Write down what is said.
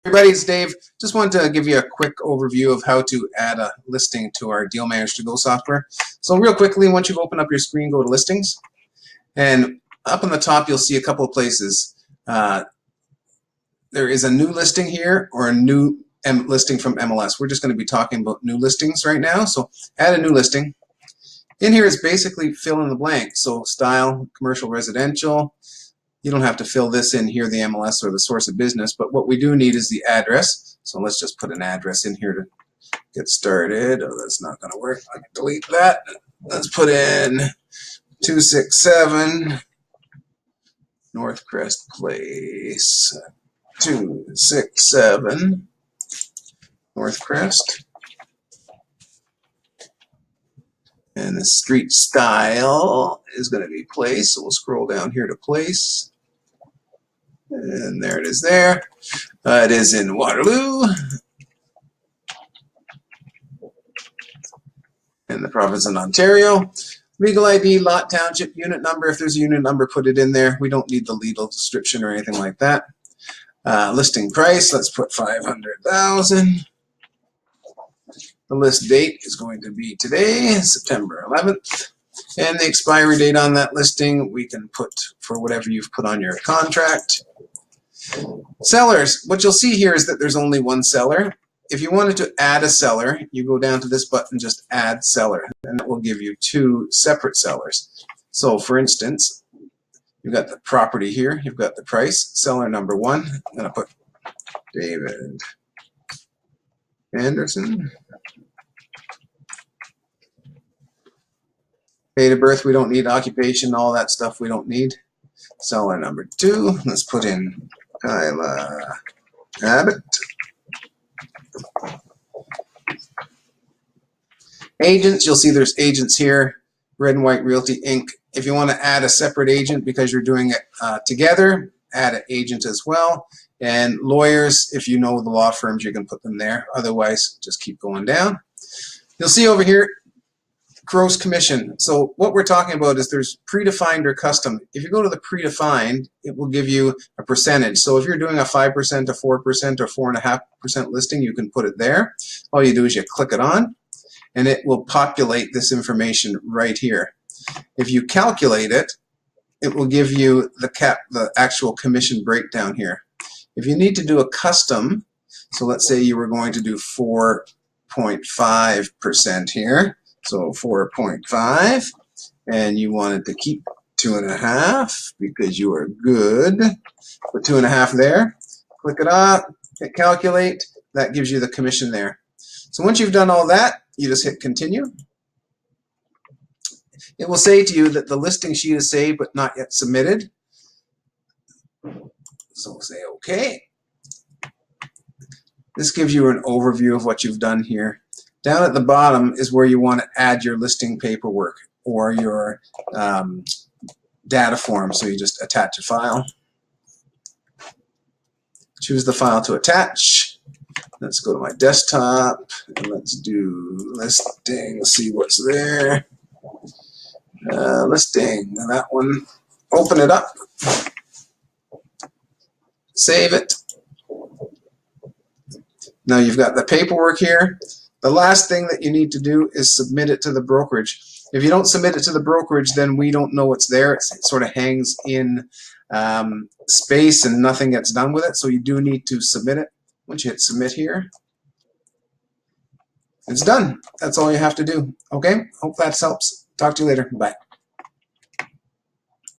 Everybody, it's Dave. Just wanted to give you a quick overview of how to add a listing to our Deal Manager to Go software. So real quickly, once you've opened up your screen, go to Listings. And up on the top, you'll see a couple of places. There is a new listing here or a new listing from MLS. We're just going to be talking about new listings right now. So add a new listing. In here is basically fill in the blank. So style, commercial, residential. You don't have to fill this in here, the MLS or the source of business, but what we do need is the address. So let's just put an address in here to get started. Oh, that's not going to work. I can delete that. Let's put in 267 North Crest Place. 267 North Crest. And the street style is going to be place. So we'll scroll down here to place. And there it is there. It is in Waterloo. In the province of Ontario. Legal ID, lot, township, unit number. If there's a unit number, put it in there. We don't need the legal description or anything like that. Listing price, let's put $500,000. The list date is going to be today, September 11th. And the expiry date on that listing, we can put for whatever you've put on your contract. Sellers, what you'll see here is that there's only one seller. If you wanted to add a seller, you go down to this button, just add seller, and it will give you two separate sellers. So for instance, you've got the property here, you've got the price, seller number 1. I'm going to put David Anderson. Date of birth, we don't need. Occupation, all that stuff we don't need. Seller number 2, let's put in Kyla Abbott. Agents, you'll see there's agents here, Red and White Realty Inc. If you want to add a separate agent because you're doing it together, add an agent as well. And lawyers, if you know the law firms, you can put them there. Otherwise, just keep going down. You'll see over here, gross commission. So what we're talking about is there's predefined or custom. If you go to the predefined, it will give you a percentage. So if you're doing a 5%, a 4%, or 4.5% listing, you can put it there. All you do is you click it on, and it will populate this information right here. If you calculate it, it will give you the actual commission breakdown here. If you need to do a custom, so let's say you were going to do 4.5% here. So 4.5, and you wanted to keep 2.5 because you are good. Put 2.5 there. Click it up, hit calculate. That gives you the commission there. So once you've done all that, you just hit continue. It will say to you that the listing sheet is saved but not yet submitted. So we'll say OK. This gives you an overview of what you've done here. Down at the bottom is where you want to add your listing paperwork or your data form. So you just attach a file. Choose the file to attach. Let's go to my desktop and let's do listing. Let's see what's there. Listing, that one. Open it up. Save it. Now you've got the paperwork here. The last thing that you need to do is submit it to the brokerage. If you don't submit it to the brokerage, then we don't know it's there. It sort of hangs in space and nothing gets done with it. So you do need to submit it. Once you hit submit here, it's done. That's all you have to do. Okay? Hope that helps. Talk to you later. Bye.